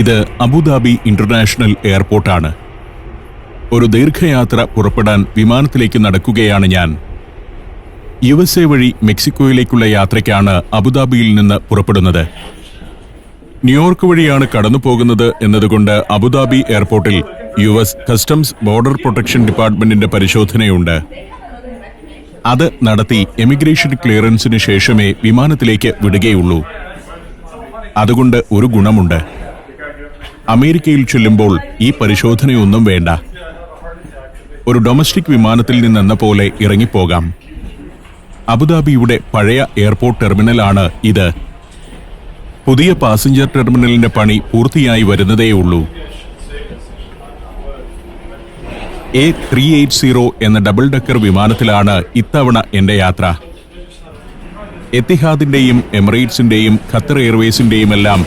ഇത് Abu Dhabi international എയർപോർട്ടാണ്. ഒരു ദീർഘയാത്ര പുറപ്പെടാൻ വിമാനത്തിലേക്ക് നടക്കുകയാണ് ഞാൻ. USA വഴി മെക്സിക്കോയിലേക്കുള്ള യാത്രയ്ക്കാണ് അബുദാബിയിൽ നിന്ന് പുറപ്പെടുന്നത്. ന്യൂയോർക്ക് വഴിയാണ് കടന്നു പോകുന്നത് എന്നതുകൊണ്ട് അബുദാബി എയർപോർട്ടിൽ US കസ്റ്റംസ് ബോർഡർ പ്രൊട്ടക്ഷൻ ഡിപ്പാർട്ട്മെന്റിന്റെ പരിശോധനയുണ്ട്. അത് നടത്തി എമിഗ്രേഷൻ ക്ലിയറൻസിന് ശേഷമേ വിമാനത്തിലേക്ക് വിടുകയുള്ളൂ. അതുകൊണ്ട് ഒരു ഗുണമുണ്ട്. അമേരിക്കയിൽ ചെല്ലുമ്പോൾ ഈ പരിശോധനയൊന്നും വേണ്ട. ഒരു ഡൊമസ്റ്റിക് വിമാനത്തിൽ നിന്നെന്ന പോലെ ഇറങ്ങിപ്പോകാം. അബുദാബിയുടെ പഴയ എയർപോർട്ട് ടെർമിനലാണ് ഇത്. പുതിയ പാസഞ്ചർ ടെർമിനലിന്റെ പണി പൂർത്തിയായി വരുന്നതേയുള്ളൂ. A380 എന്ന ഡബിൾ ഡെക്കർ വിമാനത്തിലാണ് ഇത്തവണ എന്റെ യാത്ര. എത്തിഹാദിന്റെയും എമിറേറ്റ്സിന്റെയും ഖത്തർ എയർവേസിന്റെയും എല്ലാം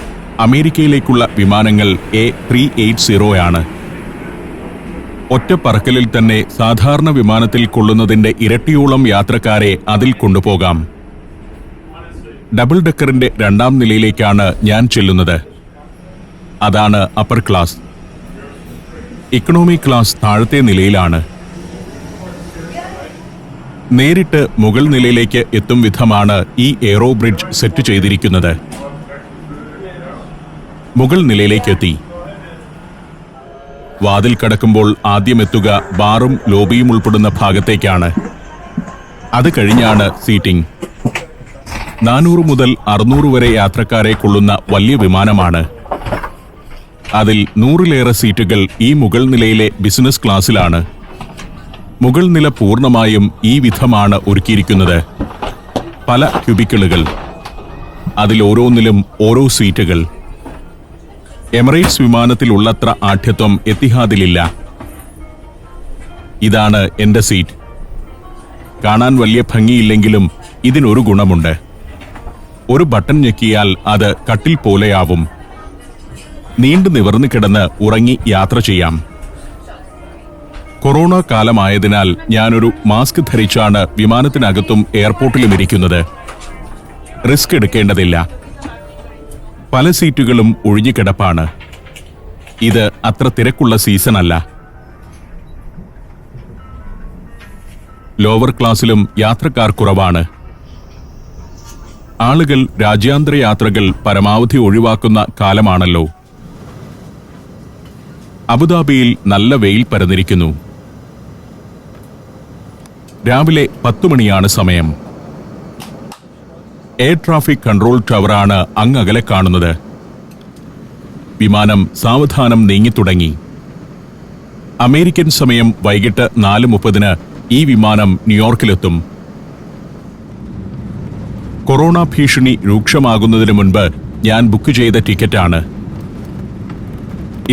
അമേരിക്കയിലേക്കുള്ള വിമാനങ്ങൾ A380 ആണ്. ഒറ്റ പറക്കലിൽ തന്നെ സാധാരണ വിമാനത്തിൽ കൊള്ളുന്നതിന്റെ ഇരട്ടിയോളം യാത്രക്കാരെ അതിൽ കൊണ്ടുപോകാം. ഡബിൾ ഡെക്കറിന്റെ 2ാം നിലയിലേക്കാണ് ഞാൻ ചെല്ലുന്നത്. അതാണ് അപ്പർ ക്ലാസ്. ഇക്കണോമി ക്ലാസ് താഴത്തെ നിലയിലാണ്. നേരിട്ട് മുകൾ നിലയിലേക്ക് എത്തും വിധമാണ് ഈ എയ്റോ ബ്രിഡ്ജ് സെറ്റ് ചെയ്തിരിക്കുന്നത്. മുകൾ നിലയിലേക്കെത്തി. വാതിൽ കടക്കുമ്പോൾ ആദ്യം എത്തുക ബാറും ലോബിയും ഉൾപ്പെടുന്ന ഭാഗത്തേക്കാണ്. അത് കഴിഞ്ഞാണ് സീറ്റിംഗ്. 400 മുതൽ 600 വരെ യാത്രക്കാരെ കൊള്ളുന്ന വലിയ വിമാനമാണ്. അതിൽ 100-ലേറെ സീറ്റുകൾ ഈ മുകൾ നിലയിലെ ബിസിനസ് ക്ലാസ്സിലാണ്. മുകൾ നില പൂർണ്ണമായും ഈ വിധമാണ് ഒരുക്കിയിരിക്കുന്നത്. പല ക്യൂബിക്കിളുകൾ, അതിൽ ഓരോന്നിലും ഓരോ സീറ്റുകൾ. എമിറേറ്റ്സ് വിമാനത്തിലുള്ളത്ര ആഢ്യത്വം എത്തിഹാദിലില്ല. ഇതാണ് എന്റെ സീറ്റ്. കാണാൻ വലിയ ഭംഗിയില്ലെങ്കിലും ഇതിനൊരു ഗുണമുണ്ട്. ഒരു ബട്ടൺ ഞെക്കിയാൽ അത് കട്ടിൽ പോലെയാവും. നീണ്ടു നിവർന്നു കിടന്ന് ഉറങ്ങി യാത്ര ചെയ്യാം. കൊറോണ കാലമായതിനാൽ ഞാനൊരു മാസ്ക് ധരിച്ചാണ് വിമാനത്തിനകത്തും എയർപോർട്ടിലും ഇരിക്കുന്നത്. റിസ്ക് എടുക്കേണ്ടതില്ല. പല സീറ്റുകളും ഒഴിഞ്ഞുകിടപ്പാണ്. ഇത് അത്ര തിരക്കുള്ള സീസണല്ല. ലോവർ ക്ലാസ്സിലും യാത്രക്കാർ കുറവാണ്. ആളുകൾ രാജ്യാന്തര യാത്രകൾ പരമാവധി ഒഴിവാക്കുന്ന കാലമാണല്ലോ. അബുദാബിയിൽ നല്ല വെയിൽ പരന്നിരിക്കുന്നു. രാവിലെ 10 മണിയാണ് സമയം. എയർ ട്രാഫിക് കൺട്രോൾ ടവറാണ് അങ്ങകലെ കാണുന്നത്. വിമാനം സാവധാനം നീങ്ങിത്തുടങ്ങി. അമേരിക്കൻ സമയം വൈകിട്ട് 4:30 ഈ വിമാനം ന്യൂയോർക്കിലെത്തും. കൊറോണ ഭീഷണി രൂക്ഷമാകുന്നതിന് മുൻപ് ഞാൻ ബുക്ക് ചെയ്ത ടിക്കറ്റാണ്.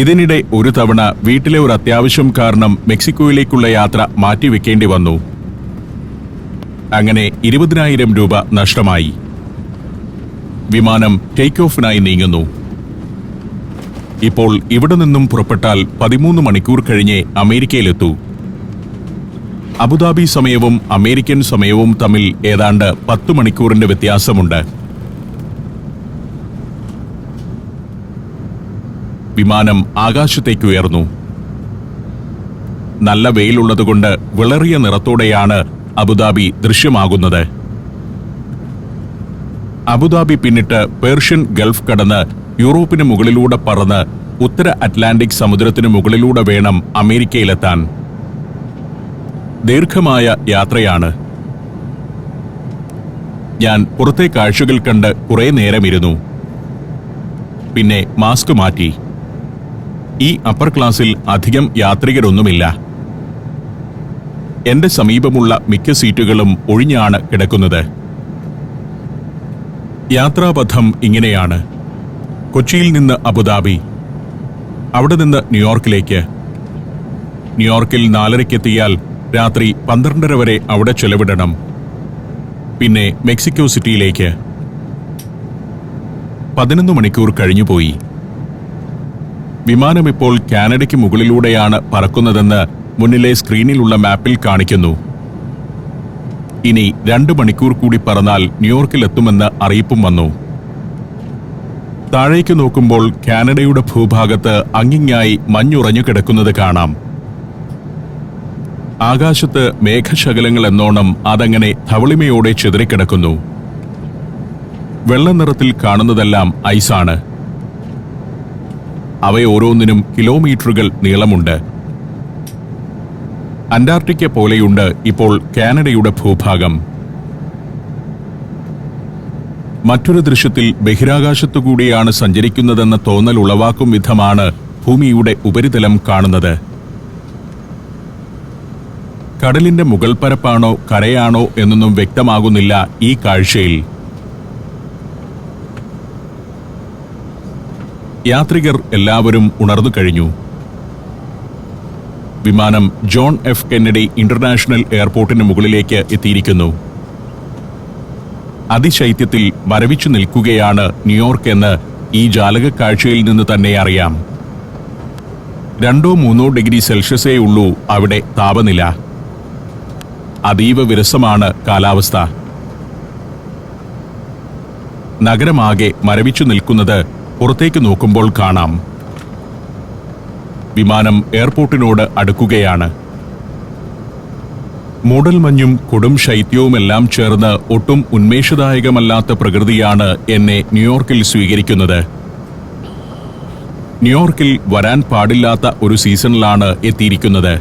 ഇതിനിടെ ഒരു തവണ വീട്ടിലെ ഒരു അത്യാവശ്യം കാരണം മെക്സിക്കോയിലേക്കുള്ള യാത്ര മാറ്റിവെക്കേണ്ടി വന്നു. അങ്ങനെ 20,000 രൂപ നഷ്ടമായി. വിമാനം ടേക്ക് ഓഫിനായി നീങ്ങുന്നു. ഇപ്പോൾ ഇവിടെ നിന്നും പുറപ്പെട്ടാൽ 13 മണിക്കൂർ കഴിഞ്ഞേ അമേരിക്കയിലെത്തൂ. അബുദാബി സമയവും അമേരിക്കൻ സമയവും തമ്മിൽ ഏതാണ്ട് 10 മണിക്കൂറിന്റെ വ്യത്യാസമുണ്ട്. വിമാനം ആകാശത്തേക്ക് ഉയർന്നു. നല്ല വെയിലുള്ളതുകൊണ്ട് വിളറിയ നിറത്തോടെയാണ് അബുദാബി ദൃശ്യമാകുന്നത്. അബുദാബി പിന്നിട്ട് പേർഷ്യൻ ഗൾഫ് കടന്ന് യൂറോപ്പിന് മുകളിലൂടെ പറന്ന് ഉത്തര അറ്റ്ലാന്റിക് സമുദ്രത്തിന് മുകളിലൂടെ വേണം അമേരിക്കയിലെത്താൻ. ദീർഘമായ യാത്രയാണ്. ഞാൻ പുറത്തെ കാഴ്ചകൾ കണ്ട് കുറെ നേരമിരുന്നു. പിന്നെ മാസ്ക് മാറ്റി. ഈ അപ്പർ ക്ലാസ്സിൽ അധികം യാത്രികരൊന്നുമില്ല. എന്റെ സമീപമുള്ള മിക്ക സീറ്റുകളും ഒഴിഞ്ഞാണ് കിടക്കുന്നത്. യാത്രാപഥം ഇങ്ങനെയാണ്. കൊച്ചിയിൽ നിന്ന് അബുദാബി, അവിടെ നിന്ന് ന്യൂയോർക്കിലേക്ക്. ന്യൂയോർക്കിൽ 4:30-ക്കെത്തിയാൽ രാത്രി 12:30 വരെ അവിടെ ചെലവിടണം. പിന്നെ മെക്സിക്കോ സിറ്റിയിലേക്ക്. 11 മണിക്കൂർ കഴിഞ്ഞുപോയി. വിമാനം ഇപ്പോൾ കാനഡയ്ക്ക് മുകളിലൂടെയാണ് പറക്കുന്നതെന്ന് മുന്നിലെ സ്ക്രീനിലുള്ള മാപ്പിൽ കാണിക്കുന്നു. ഇനി 2 മണിക്കൂർ കൂടി പറന്നാൽ ന്യൂയോർക്കിലെത്തുമെന്ന് അറിയിപ്പും വന്നു. താഴേക്ക് നോക്കുമ്പോൾ കാനഡയുടെ ഭൂഭാഗത്ത് അങ്ങിങ്ങായി മഞ്ഞുറഞ്ഞു കിടക്കുന്നത് കാണാം. ആകാശത്ത് മേഘശകലങ്ങൾ എന്നോണം അതങ്ങനെ ധവളിമയോടെ ചിതറിക്കിടക്കുന്നു. വെള്ള നിറത്തിൽ കാണുന്നതെല്ലാം ഐസാണ്. അവയോരോന്നിനും കിലോമീറ്ററുകൾ നീളമുണ്ട്. അന്റാർട്ടിക്ക പോലെയുണ്ട് ഇപ്പോൾ കാനഡയുടെ ഭൂഭാഗം. മറ്റൊരു ദൃശ്യത്തിൽ ബഹിരാകാശത്തുകൂടിയാണ് സഞ്ചരിക്കുന്നതെന്ന തോന്നൽ ഉളവാക്കും വിധമാണ് ഭൂമിയുടെ ഉപരിതലം കാണുന്നത്. കടലിന്റെ മുകൾ പരപ്പാണോ കരയാണോ എന്നൊന്നും വ്യക്തമാകുന്നില്ല ഈ കാഴ്ചയിൽ. യാത്രികർ എല്ലാവരും ഉണർന്നു കഴിഞ്ഞു. വിമാനം ജോൺ എഫ് കെന്നഡി ഇന്റർനാഷണൽ എയർപോർട്ടിന് മുകളിലേക്ക് എത്തിയിരിക്കുന്നു. അതിശൈത്യത്തിൽ മരവിച്ചു നിൽക്കുകയാണ് ന്യൂയോർക്ക് എന്ന് ഈ ജാലക കാഴ്ചയിൽ നിന്ന് തന്നെ അറിയാം. 2-3 ഡിഗ്രി സെൽഷ്യസേ ഉള്ളൂ അവിടെ താപനില. അതീവ വിരസമാണ് കാലാവസ്ഥ. നഗരമാകെ മരവിച്ചു നിൽക്കുന്നത് പുറത്തേക്ക് നോക്കുമ്പോൾ കാണാം. വിമാനം എയർപോർട്ടിനോട് അടുക്കുകയാണ്. മൂടൽമഞ്ഞും കൊടും ശൈത്യവുമെല്ലാം ചേർന്ന് ഒട്ടും ഉന്മേഷദായകമല്ലാത്ത പ്രകൃതിയാണ് എന്നെ ന്യൂയോർക്കിൽ സ്വീകരിക്കുന്നത്. ന്യൂയോർക്കിൽ വരാൻ പാടില്ലാത്ത ഒരു സീസണിലാണ് എത്തിയിരിക്കുന്നത്.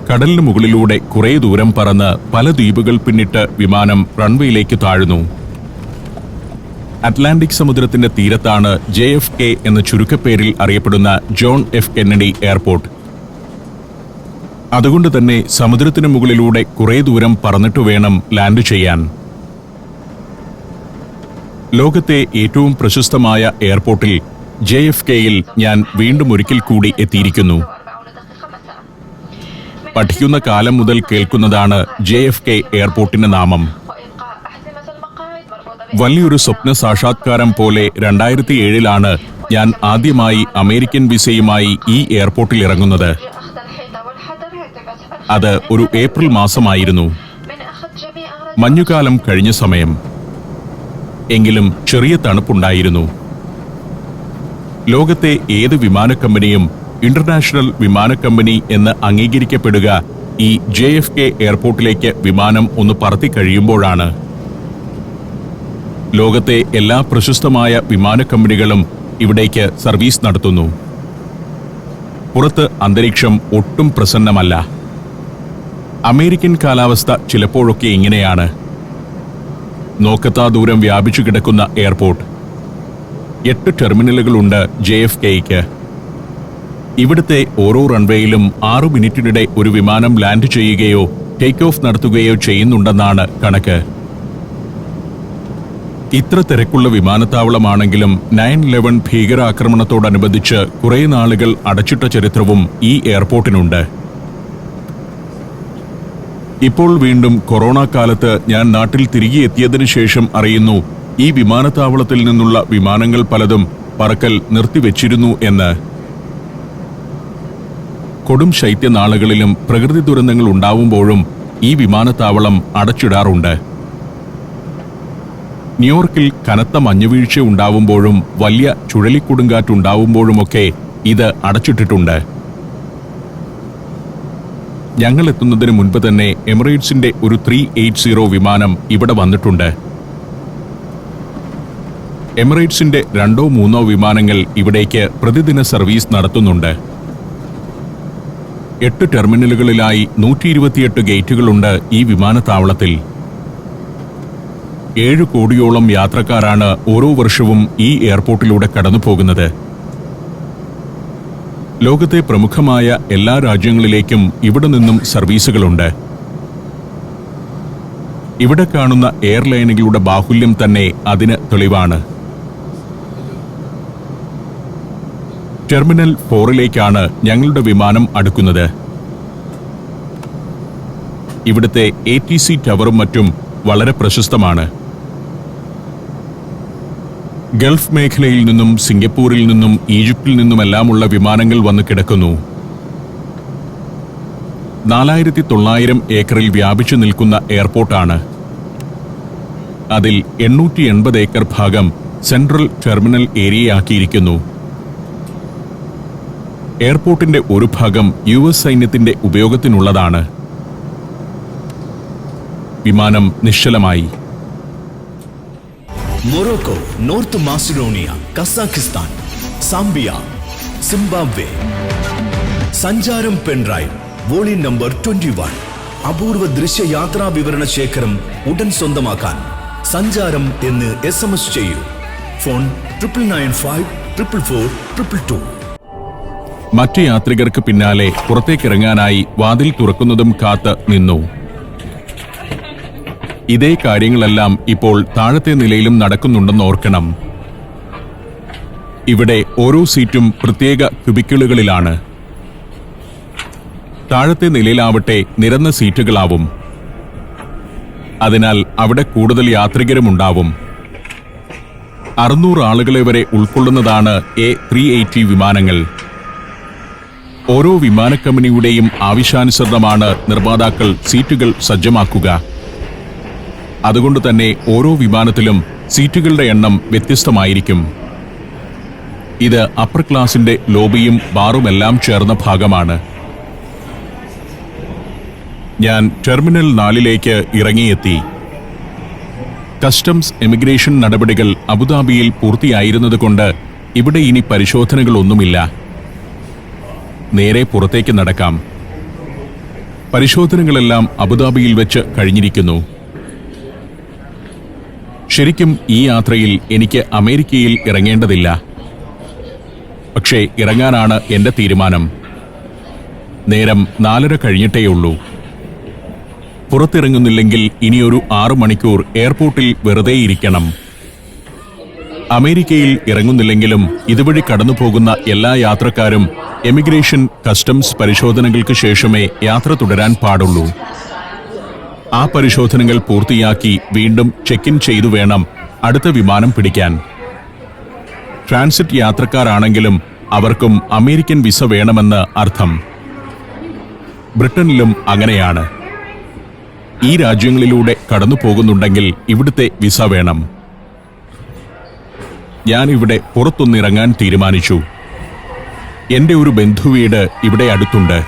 കടലിന് മുകളിലൂടെ കുറേ ദൂരം പറന്ന് പല ദ്വീപുകൾ പിന്നിട്ട് വിമാനം റൺവേയിലേക്ക് താഴുന്നു. അറ്റ്ലാന്റിക് സമുദ്രത്തിന്റെ തീരത്താണ് JFK എന്ന ചുരുക്കപ്പേരിൽ അറിയപ്പെടുന്ന ജോൺ എഫ് കെന്നഡി എയർപോർട്ട്. അതുകൊണ്ട് തന്നെ സമുദ്രത്തിനു മുകളിലൂടെ കുറേ ദൂരം പറന്നിട്ട് വേണം ലാൻഡ് ചെയ്യാൻ. ലോകത്തെ ഏറ്റവും പ്രശസ്തമായ എയർപോർട്ടിൽ JFKയിൽ ഞാൻ വീണ്ടും ഒരിക്കൽ കൂടി എത്തിയിരിക്കുന്നു. പഠിക്കുന്ന കാലം മുതൽ കേൾക്കുന്നതാണ് JFK എയർപോർട്ടിന്റെ നാമം. വലിയൊരു സ്വപ്ന സാക്ഷാത്കാരം പോലെ 2007 ഞാൻ ആദ്യമായി അമേരിക്കൻ വിസയുമായി ഈ എയർപോർട്ടിൽ ഇറങ്ങുന്നത്. അത് ഒരു ഏപ്രിൽ മാസമായിരുന്നു. മഞ്ഞുകാലം കഴിഞ്ഞ സമയം. എങ്കിലും ചെറിയ തണുപ്പുണ്ടായിരുന്നു. ലോകത്തെ ഏത് വിമാന കമ്പനിയും ഇന്റർനാഷണൽ വിമാന കമ്പനി എന്ന് അംഗീകരിക്കപ്പെടുക ഈ JFK എയർപോർട്ടിലേക്ക് വിമാനം ഒന്ന് പറത്തി കഴിയുമ്പോഴാണ്. ലോകത്തെ എല്ലാ പ്രശസ്തമായ വിമാന കമ്പനികളും ഇവിടേക്ക് സർവീസ് നടത്തുന്നു. പുറത്ത് അന്തരീക്ഷം ഒട്ടും പ്രസന്നമല്ല. അമേരിക്കൻ കാലാവസ്ഥ ചിലപ്പോഴൊക്കെ ഇങ്ങനെയാണ്. നോക്കത്താ ദൂരം വ്യാപിച്ചു കിടക്കുന്ന എയർപോർട്ട്. 8 ടെർമിനലുകളുണ്ട് JFKയ്ക്ക്. ഇവിടുത്തെ ഓരോ റൺവേയിലും 6 മിനിറ്റിനിടെ ഒരു വിമാനം ലാൻഡ് ചെയ്യുകയോ ടേക്ക് ഓഫ് നടത്തുകയോ ചെയ്യുന്നുണ്ടെന്നാണ് കണക്ക്. ഇത്ര തിരക്കുള്ള വിമാനത്താവളമാണെങ്കിലും 9/11 ഭീകരാക്രമണത്തോടനുബന്ധിച്ച് കുറേ നാളുകൾ അടച്ചിട്ട ചരിത്രവും ഈ എയർപോർട്ടിനുണ്ട്. ഇപ്പോൾ വീണ്ടും കൊറോണ കാലത്ത് ഞാൻ നാട്ടിൽ തിരികെ എത്തിയതിനു ശേഷം അറിയുന്നു ഈ വിമാനത്താവളത്തിൽ നിന്നുള്ള വിമാനങ്ങൾ പലതും പറക്കൽ നിർത്തിവെച്ചിരുന്നു എന്ന്. കൊടും ശൈത്യനാളുകളിലും പ്രകൃതി ദുരന്തങ്ങൾ ഉണ്ടാവുമ്പോഴും ഈ വിമാനത്താവളം അടച്ചിടാറുണ്ട്. ന്യൂയോർക്കിൽ കനത്ത മഞ്ഞുവീഴ്ച ഉണ്ടാവുമ്പോഴും വലിയ ചുഴലിക്കൊടുങ്കാറ്റുണ്ടാവുമ്പോഴുമൊക്കെ ഇത് അടച്ചിട്ടിട്ടുണ്ട്. ഞങ്ങൾ എത്തുന്നതിന് മുൻപ് തന്നെ എമിറേറ്റ്സിന്റെ ഒരു 380 വിമാനം ഇവിടെ വന്നിട്ടുണ്ട്. എമിറേറ്റ്സിന്റെ 2-3 വിമാനങ്ങൾ ഇവിടേക്ക് പ്രതിദിന സർവീസ് നടത്തുന്നുണ്ട്. 8 ടെർമിനലുകളിലായി 128 ഗേറ്റുകളുണ്ട് ഈ വിമാനത്താവളത്തിൽ. 7 കോടിയോളം യാത്രക്കാരാണ് ഓരോ വർഷവും ഈ എയർപോർട്ടിലൂടെ കടന്നുപോകുന്നത്. ലോകത്തെ പ്രമുഖമായ എല്ലാ രാജ്യങ്ങളിലേക്കും ഇവിടെ നിന്നും സർവീസുകളുണ്ട്. ഇവിടെ കാണുന്ന എയർലൈനുകളുടെ ബാഹുല്യം തന്നെ അതിന് തെളിവാണ്. ടെർമിനൽ 4ലേക്കാണ് ഞങ്ങളുടെ വിമാനം അടുക്കുന്നത്. ഇവിടുത്തെ ATC ടവറും മറ്റും വളരെ പ്രശസ്തമാണ്. ഗൾഫ് മേഖലയിൽ നിന്നും സിംഗപ്പൂരിൽ നിന്നും ഈജിപ്തിൽ നിന്നുമെല്ലാമുള്ള വിമാനങ്ങൾ വന്ന് കിടക്കുന്നു. 4900 ഏക്കറിൽ വ്യാപിച്ചു നിൽക്കുന്ന എയർപോർട്ടാണ്. അതിൽ 880 ഏക്കർ ഭാഗം സെൻട്രൽ ടെർമിനൽ ഏരിയയാക്കിയിരിക്കുന്നു. എയർപോർട്ടിന്റെ ഒരു ഭാഗം US സൈന്യത്തിന്റെ ഉപയോഗത്തിനുള്ളതാണ്. വിമാനം നിശ്ചലമായി. Morocco, north Macedonia, Kazakhstan, Zambia, Zimbabwe. സഞ്ചാരം പെൻഡ്രൈവ് വോളിയം നമ്പർ 21. അപൂർവ ദൃശ്യയാത്രാ വിവരണ ശേഖരം ഉടൻ സ്വന്തമാക്കാൻ സഞ്ചാരം എന്ന് SMS ചെയ്യൂ. ഫോൺ 9995444222. മറ്റു യാത്രികർക്ക് പിന്നാലെ പുറത്തേക്കിറങ്ങാനായി വാതിൽ തുറക്കുന്നതും കാത്ത് നിന്നു. ഇതേ കാര്യങ്ങളെല്ലാം ഇപ്പോൾ താഴത്തെ നിലയിലും നടക്കുന്നുണ്ടെന്ന് ഓർക്കണം. ഇവിടെ ഓരോ സീറ്റും പ്രത്യേക ക്യൂബിക്കിളുകളിലാണ്. താഴത്തെ നിലയിലാവട്ടെ നിരന്ന സീറ്റുകളാവും. അതിനാൽ അവിടെ കൂടുതൽ യാത്രികരുമുണ്ടാവും. 600 ആളുകളെ വരെ ഉൾക്കൊള്ളുന്നതാണ് A380 വിമാനങ്ങൾ. ഓരോ വിമാന കമ്പനിയുടെയും ആവശ്യാനുസരണമാണ് നിർമ്മാതാക്കൾ സീറ്റുകൾ സജ്ജമാക്കുക. അതുകൊണ്ട് തന്നെ ഓരോ വിമാനത്തിലും സീറ്റുകളുടെ എണ്ണം വ്യത്യസ്തമായിരിക്കും. ഇത് അപ്പർ ക്ലാസിന്റെ ലോബിയും ബാറുമെല്ലാം ചേർന്ന ഭാഗമാണ്. ഞാൻ ടെർമിനൽ 4 ഇറങ്ങിയെത്തി. കസ്റ്റംസ് എമിഗ്രേഷൻ നടപടികൾ അബുദാബിയിൽ പൂർത്തിയായിരുന്നതുകൊണ്ട് ഇവിടെ ഇനി പരിശോധനകളൊന്നുമില്ല. നേരെ പുറത്തേക്ക് നടക്കാം. പരിശോധനകളെല്ലാം അബുദാബിയിൽ വെച്ച് കഴിഞ്ഞിരിക്കുന്നു. ശരിക്കും ഈ യാത്രയിൽ എനിക്ക് അമേരിക്കയിൽ ഇറങ്ങേണ്ടതില്ല. പക്ഷേ ഇറങ്ങാനാണ് എന്റെ തീരുമാനം. നേരം 4:30 കഴിഞ്ഞിട്ടേയുള്ളൂ. പുറത്തിറങ്ങുന്നില്ലെങ്കിൽ ഇനിയൊരു 6 മണിക്കൂർ എയർപോർട്ടിൽ വെറുതെ ഇരിക്കണം. അമേരിക്കയിൽ ഇറങ്ങുന്നില്ലെങ്കിലും ഇതുവഴി കടന്നുപോകുന്ന എല്ലാ യാത്രക്കാരും എമിഗ്രേഷൻ കസ്റ്റംസ് പരിശോധനകൾക്ക് ശേഷമേ യാത്ര തുടരാൻ പാടുള്ളൂ. ആ പരിശോധനകൾ പൂർത്തിയാക്കി വീണ്ടും ചെക്ക് ഇൻ ചെയ്തു വേണം അടുത്ത വിമാനം പിടിക്കാൻ. ട്രാൻസിറ്റ് യാത്രക്കാരാണെങ്കിലും അവർക്കും അമേരിക്കൻ വിസ വേണമെന്ന് അർത്ഥം. ബ്രിട്ടനിലും അങ്ങനെയാണ്. ഈ രാജ്യങ്ങളിലൂടെ കടന്നു പോകുന്നുണ്ടെങ്കിൽ ഇവിടുത്തെ വിസ വേണം. ഞാനിവിടെ പുറത്തൊന്നിറങ്ങാൻ തീരുമാനിച്ചു. എന്റെ ഒരു ബന്ധുവീട് ഇവിടെ അടുത്തുണ്ട്.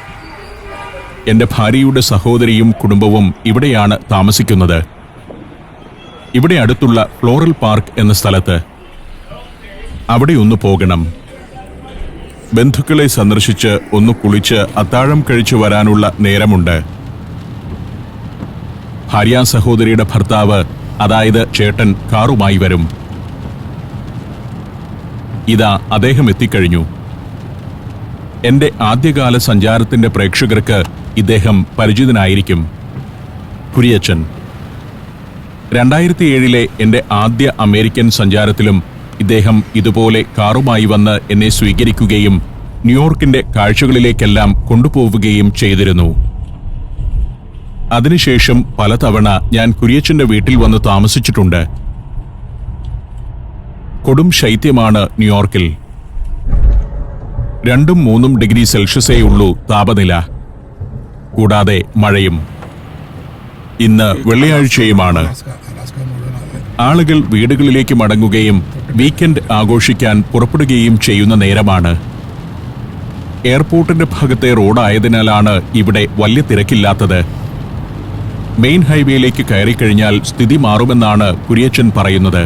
എന്റെ ഭാര്യയുടെ സഹോദരിയും കുടുംബവും ഇവിടെയാണ് താമസിക്കുന്നത്. ഇവിടെ അടുത്തുള്ള ഫ്ലോറൽ പാർക്ക് എന്ന സ്ഥലത്ത്. അവിടെ ഒന്ന് പോകണം. ബന്ധുക്കളെ സന്ദർശിച്ച് ഒന്ന് കുളിച്ച് അത്താഴം കഴിച്ചു വരാനുള്ള നേരമുണ്ട്. ഭാര്യാ സഹോദരിയുടെ ഭർത്താവ്, അതായത് ചേട്ടൻ, കാറുമായി വരും. ഇതാ അദ്ദേഹം എത്തിക്കഴിഞ്ഞു. എന്റെ ആദ്യകാല സഞ്ചാരത്തിന്റെ പ്രേക്ഷകർക്ക് ഇദ്ദേഹം പരിചിതനായിരിക്കും. കുര്യച്ചൻ. 2007 എന്റെ ആദ്യ അമേരിക്കൻ സഞ്ചാരത്തിലും ഇദ്ദേഹം ഇതുപോലെ കാറുമായി വന്ന് എന്നെ സ്വീകരിക്കുകയും ന്യൂയോർക്കിന്റെ കാഴ്ചകളിലേക്കെല്ലാം കൊണ്ടുപോവുകയും ചെയ്തിരുന്നു. അതിനുശേഷം പലതവണ ഞാൻ കുര്യച്ചന്റെ വീട്ടിൽ വന്ന് താമസിച്ചിട്ടുണ്ട്. കൊടും ശൈത്യമാണ് ന്യൂയോർക്കിൽ. 2-3 ഡിഗ്രി സെൽഷ്യസേ ഉള്ളൂ താപനില. കൂടാതെ മഴയും. ഇന്ന് വെള്ളിയാഴ്ചയുമാണ്. ആളുകൾ വീടുകളിലേക്ക് മടങ്ങുകയും വീക്കെൻഡ് ആഘോഷിക്കാൻ പുറപ്പെടുകയും ചെയ്യുന്ന നേരമാണ്. എയർപോർട്ടിന്റെ ഭാഗത്തെ റോഡായതിനാലാണ് ഇവിടെ വലിയ തിരക്കില്ലാത്തത്. മെയിൻ ഹൈവേയിലേക്ക് കയറിക്കഴിഞ്ഞാൽ സ്ഥിതി മാറുമെന്നാണ് കുര്യച്ചൻ പറയുന്നത്.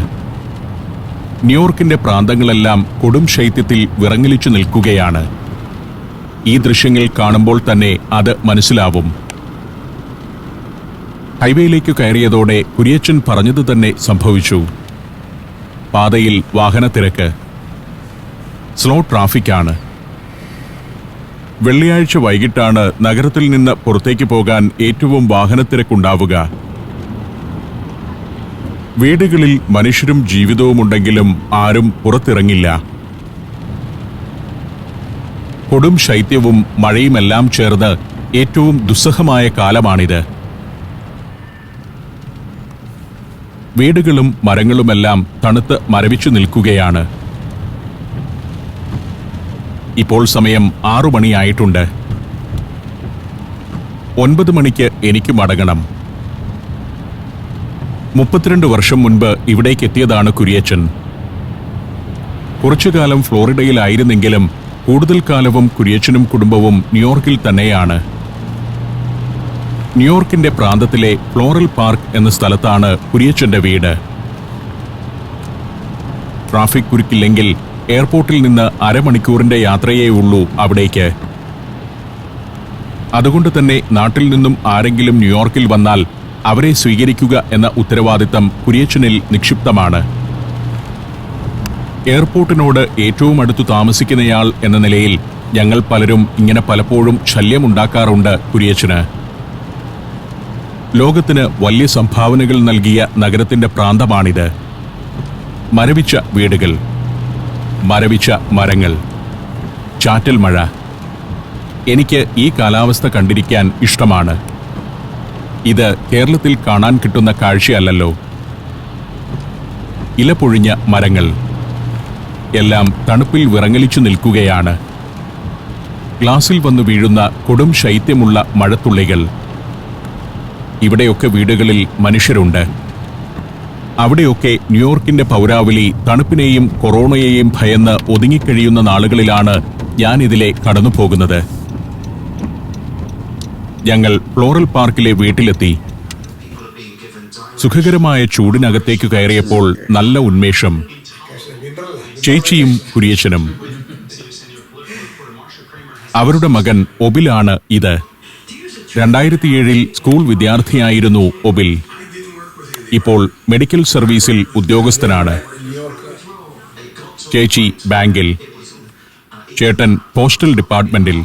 ന്യൂയോർക്കിന്റെ പ്രാന്തങ്ങളെല്ലാം കൊടും ശൈത്യത്തിൽ വിറങ്ങലിച്ചു നിൽക്കുകയാണ്. ഈ ദൃശ്യങ്ങൾ കാണുമ്പോൾ തന്നെ അത് മനസ്സിലാവും. ഹൈവേയിലേക്ക് കയറിയതോടെ കുര്യച്ചൻ പറഞ്ഞത് തന്നെ സംഭവിച്ചു. പാതയിൽ വാഹനത്തിരക്ക്. സ്ലോ ട്രാഫിക്കാണ്. വെള്ളിയാഴ്ച വൈകിട്ടാണ് നഗരത്തിൽ നിന്ന് പുറത്തേക്ക് പോകാൻ ഏറ്റവും വാഹനത്തിരക്കുണ്ടാവുക. വീടുകളിൽ മനുഷ്യരും ജീവിതവുമുണ്ടെങ്കിലും ആരും പുറത്തിറങ്ങില്ല. കൊടും ശൈത്യവും മഴയുമെല്ലാം ചേർന്ന് ഏറ്റവും ദുസ്സഹമായ കാലമാണിത്. വീടുകളും മരങ്ങളുമെല്ലാം തണുത്ത് മരവിച്ചു നിൽക്കുകയാണ്. ഇപ്പോൾ സമയം 6 മണിയായിട്ടുണ്ട്. 9 മണിക്ക് എനിക്ക് മടങ്ങണം. 32 വർഷം മുൻപ് ഇവിടേക്ക് എത്തിയതാണ് കുര്യച്ചൻ. കുറച്ചുകാലം ഫ്ലോറിഡയിലായിരുന്നെങ്കിലും കൂടുതൽ കാലവും കുര്യച്ചനും കുടുംബവും ന്യൂയോർക്കിൽ തന്നെയാണ്. ന്യൂയോർക്കിന്റെ പ്രാന്തത്തിലെ ഫ്ലോറൽ പാർക്ക് എന്ന സ്ഥലത്താണ് കുര്യച്ചന്റെ വീട്. ട്രാഫിക് കുരുക്കില്ലെങ്കിൽ എയർപോർട്ടിൽ നിന്ന് അരമണിക്കൂറിന്റെ യാത്രയേ ഉള്ളൂ അവിടേക്ക്. അതുകൊണ്ട് തന്നെ നാട്ടിൽ നിന്നും ആരെങ്കിലും ന്യൂയോർക്കിൽ വന്നാൽ അവരെ സ്വീകരിക്കുക എന്ന ഉത്തരവാദിത്തം കുര്യച്ചനിൽ നിക്ഷിപ്തമാണ്. എയർപോർട്ടിനോട് ഏറ്റവും അടുത്തു താമസിക്കുന്നയാൾ എന്ന നിലയിൽ ഞങ്ങൾ പലരും ഇങ്ങനെ പലപ്പോഴും ശല്യമുണ്ടാക്കാറുണ്ട് കുര്യച്ചന്. ലോകത്തിന് വലിയ സംഭാവനകൾ നൽകിയ നഗരത്തിന്റെ പ്രാന്തമാണിത്. മരവിച്ച വീടുകൾ, മരവിച്ച മരങ്ങൾ, ചാറ്റൽ മഴ. എനിക്ക് ഈ കാലാവസ്ഥ കണ്ടിരിക്കാൻ ഇഷ്ടമാണ്. ഇത് കേരളത്തിൽ കാണാൻ കിട്ടുന്ന കാഴ്ചയല്ലല്ലോ. ഇലപൊഴിഞ്ഞ മരങ്ങൾ എല്ലാം തണുപ്പിൽ വിറങ്ങലിച്ചു നിൽക്കുകയാണ്. ഗ്ലാസിൽ വന്നു വീഴുന്ന കൊടും ശൈത്യമുള്ള മഴത്തുള്ളികൾ. ഇവിടെയൊക്കെ വീടുകളിൽ മനുഷ്യരുണ്ട്. അവിടെയൊക്കെ ന്യൂയോർക്കിന്റെ പൗരാവലി തണുപ്പിനെയും കൊറോണയെയും ഭയന്ന് ഒതുങ്ങിക്കഴിയുന്ന നാളുകളിലാണ് ഞാനിതിലെ കടന്നുപോകുന്നത്. ഞങ്ങൾ ഫ്ലോറൽ പാർക്കിലെ വീട്ടിലെത്തി. സുഖകരമായ ചൂടിനകത്തേക്ക് കയറിയപ്പോൾ നല്ല ഉന്മേഷം. ചേച്ചിയും കുര്യച്ചനും. അവരുടെ മകൻ ഒബിലാണ് ഇത്. 2007 സ്കൂൾ വിദ്യാർത്ഥിയായിരുന്നു ഒബിൽ. ഇപ്പോൾ മെഡിക്കൽ സർവീസിൽ ഉദ്യോഗസ്ഥനാണ്. ചേച്ചി ബാങ്കിൽ, ചേട്ടൻ പോസ്റ്റൽ ഡിപ്പാർട്ട്മെന്റിൽ.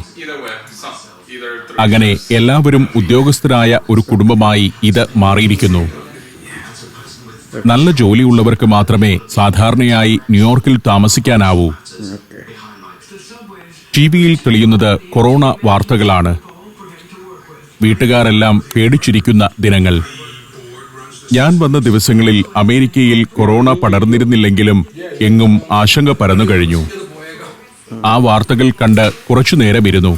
അങ്ങനെ എല്ലാവരും ഉദ്യോഗസ്ഥരായ ഒരു കുടുംബമായി ഇത് മാറിയിരിക്കുന്നു. നല്ല ജോലിയുള്ളവർക്ക് മാത്രമേ സാധാരണയായി ന്യൂയോർക്കിൽ താമസിക്കാനാവൂ. ടിവിയിൽ തെളിയുന്നത് കൊറോണ വാർത്തകളാണ്. വീട്ടുകാരെല്ലാം പേടിച്ചിരിക്കുന്ന ദിനങ്ങൾ. ഞാൻ വന്ന ദിവസങ്ങളിൽ അമേരിക്കയിൽ കൊറോണ പടർന്നിരുന്നില്ലെങ്കിലും എങ്ങും ആശങ്ക പരന്നു കഴിഞ്ഞു. ആ വാർത്തകൾ കണ്ട് കുറച്ചു നേരമിരുന്നു.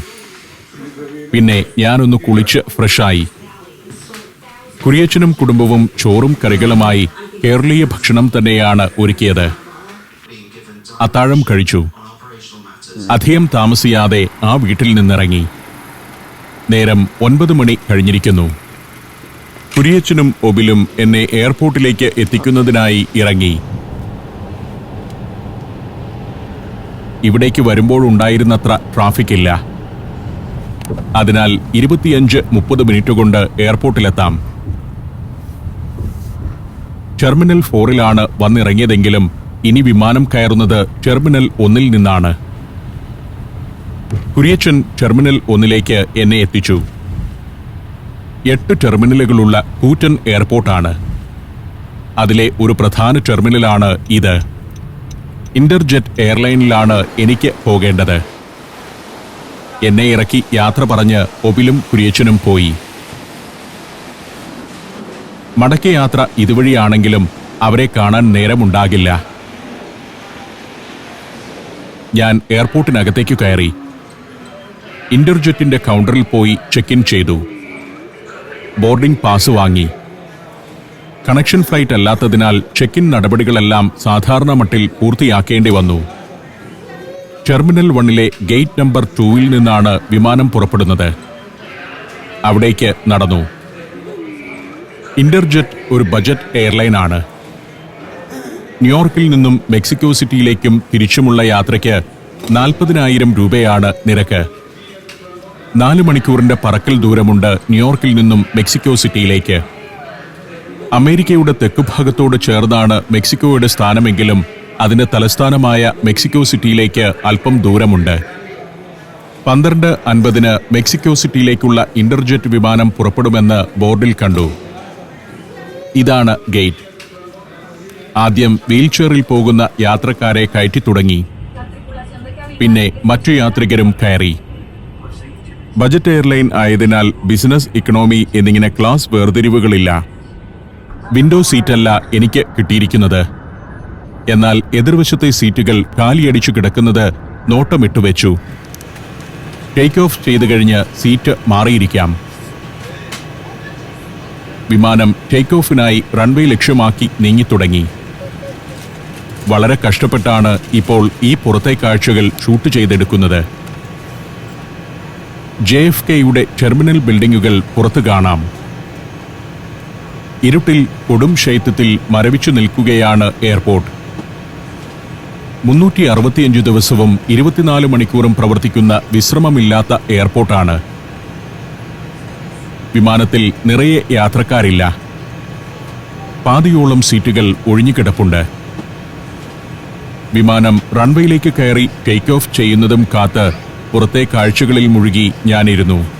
പിന്നെ ഞാനൊന്ന് കുളിച്ച് ഫ്രഷായി. കുര്യച്ചനും കുടുംബവും ചോറും കറികളുമായി കേരളീയ ഭക്ഷണം തന്നെയാണ് ഒരുക്കിയത്. അത്താഴം കഴിച്ചു. അധികം താമസിയാതെ ആ വീട്ടിൽ നിന്നിറങ്ങി. നേരം 9 മണി കഴിഞ്ഞിരിക്കുന്നു. കുര്യച്ചനും ഒബിലും എന്നെ എയർപോർട്ടിലേക്ക് എത്തിക്കുന്നതിനായി ഇറങ്ങി. ഇവിടേക്ക് വരുമ്പോഴുണ്ടായിരുന്നത്ര ട്രാഫിക് ഇല്ല. അതിനാൽ 25-30 മിനിറ്റ് കൊണ്ട് എയർപോർട്ടിലെത്താം. ടെർമിനൽ 4-ലാണ് വന്നിറങ്ങിയതെങ്കിലും ഇനി വിമാനം കയറുന്നത് ടെർമിനൽ 1-ൽ നിന്നാണ്. കുര്യച്ചൻ ടെർമിനൽ 1-ലേക്ക് എന്നെ എത്തിച്ചു. 8 ടെർമിനലുകളുള്ള കൂറ്റൻ എയർപോർട്ടാണ്. അതിലെ ഒരു പ്രധാന ടെർമിനലാണ് ഇത്. ഇന്റർജെറ്റ് എയർലൈനിലാണ് എനിക്ക് പോകേണ്ടത്. എന്നെ ഇറക്കി യാത്ര പറഞ്ഞ് ഒബിലും കുര്യച്ചനും പോയി. മടക്കയാത്ര ഇതുവഴിയാണെങ്കിലും അവരെ കാണാൻ നേരമുണ്ടാകില്ല. ഞാൻ എയർപോർട്ടിനകത്തേക്ക് കയറി. ഇന്റർജെറ്റിന്റെ കൗണ്ടറിൽ പോയി ചെക്ക് ഇൻ ചെയ്തു. ബോർഡിംഗ് പാസ് വാങ്ങി. കണക്ഷൻ ഫ്ലൈറ്റ് അല്ലാത്തതിനാൽ ചെക്ക് ഇൻ നടപടികളെല്ലാം സാധാരണ മട്ടിൽ പൂർത്തിയാക്കേണ്ടി വന്നു. ടെർമിനൽ 1-ലെ ഗേറ്റ് നമ്പർ 2-ൽ നിന്നാണ് വിമാനം പുറപ്പെടുന്നത്. അവിടേക്ക് നടന്നു. ഇന്റർജെറ്റ് ഒരു ബജറ്റ് എയർലൈനാണ്. ന്യൂയോർക്കിൽ നിന്നും മെക്സിക്കോ സിറ്റിയിലേക്കും തിരിച്ചുമുള്ള യാത്രയ്ക്ക് 40,000 രൂപയാണ് നിരക്ക്. 4 മണിക്കൂറിന്റെ പറക്കൽ ദൂരമുണ്ട് ന്യൂയോർക്കിൽ നിന്നും മെക്സിക്കോ സിറ്റിയിലേക്ക്. അമേരിക്കയുടെ തെക്കുഭാഗത്തോട് ചേർന്നാണ് മെക്സിക്കോയുടെ സ്ഥാനമെങ്കിലും അതിന്റെ തലസ്ഥാനമായ മെക്സിക്കോ സിറ്റിയിലേക്ക് അല്പം ദൂരമുണ്ട്. 12:50 മെക്സിക്കോ സിറ്റിയിലേക്കുള്ള ഇന്റർജെറ്റ് വിമാനം പുറപ്പെടുമെന്ന് ബോർഡിൽ കണ്ടു. ഇതാണ് ഗേറ്റ്. ആദ്യം വീൽചെയറിൽ പോകുന്ന യാത്രക്കാരെ കയറ്റി തുടങ്ങി. പിന്നെ മറ്റു യാത്രികരും കയറി. ബജറ്റ് എയർലൈൻ ആയതിനാൽ ബിസിനസ്, ഇക്കണോമി എന്നിങ്ങനെ ക്ലാസ് വേർതിരിവുകളില്ല. വിൻഡോ സീറ്റല്ല എനിക്ക് കിട്ടിയിരിക്കുന്നത്. എന്നാൽ എതിർവശത്തെ സീറ്റുകൾ കാലിയടിച്ചു കിടക്കുന്നത് നോട്ടമിട്ടു വെച്ചു. ടേക്ക് ഓഫ് ചെയ്തു കഴിഞ്ഞ് സീറ്റ് മാറിയിരിക്കാം. വിമാനം ടേക്ക് ഓഫിനായി റൺവേ ലക്ഷ്യമാക്കി നീങ്ങിത്തുടങ്ങി. വളരെ കഷ്ടപ്പെട്ടാണ് ഇപ്പോൾ ഈ പുറത്തെ കാഴ്ചകൾ ഷൂട്ട് ചെയ്തെടുക്കുന്നത്. JFKയുടെ ടെർമിനൽ ബിൽഡിംഗുകൾ പുറത്തു കാണാം. ഇരുട്ടിൽ കൊടും ശൈത്യത്തിൽ മരവിച്ചു നിൽക്കുകയാണ് എയർപോർട്ട്. 365 ദിവസവും 24 മണിക്കൂറും പ്രവർത്തിക്കുന്ന വിശ്രമമില്ലാത്ത എയർപോർട്ടാണ്. വിമാനത്തിൽ നിറയെ യാത്രക്കാരില്ല. പാതിയോളം സീറ്റുകൾ ഒഴിഞ്ഞുകിടപ്പുണ്ട്. വിമാനം റൺവേയിലേക്ക് കയറി ടേക്ക് ഓഫ് ചെയ്യുന്നതും കാത്ത് പുറത്തെ കാഴ്ചകളിൽ മുഴുകി ഞാനിരുന്നു.